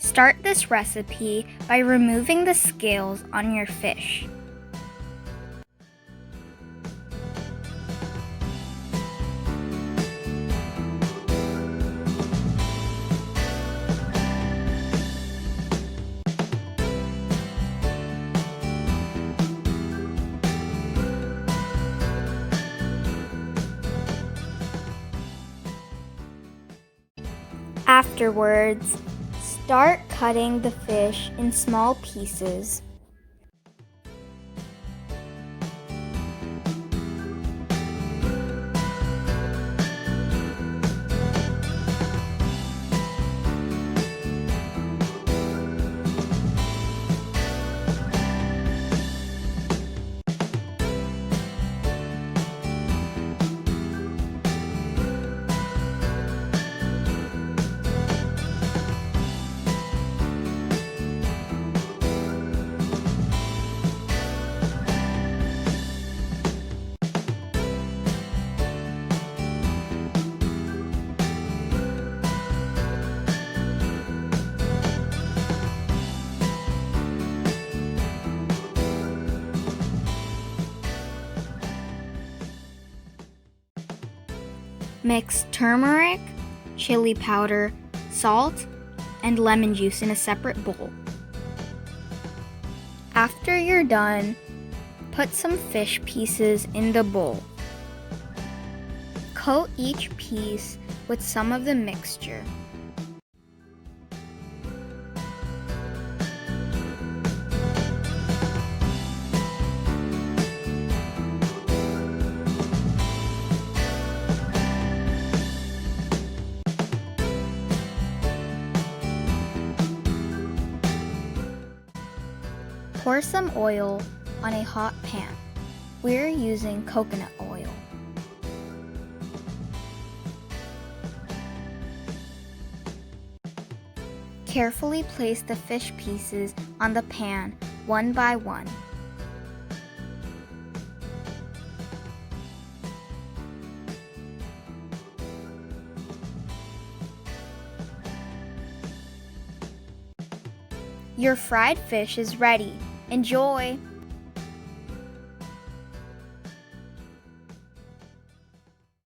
Start this recipe by removing the scales on your fish. Afterwards, start cutting the fish in small pieces. Mix turmeric, chili powder, salt, and lemon juice in a separate bowl. After you're done, put some fish pieces in the bowl. Coat each piece with some of the mixture. Pour some oil on a hot pan. We're using coconut oil. Carefully place the fish pieces on the pan one by one. Your fried fish is ready. Enjoy!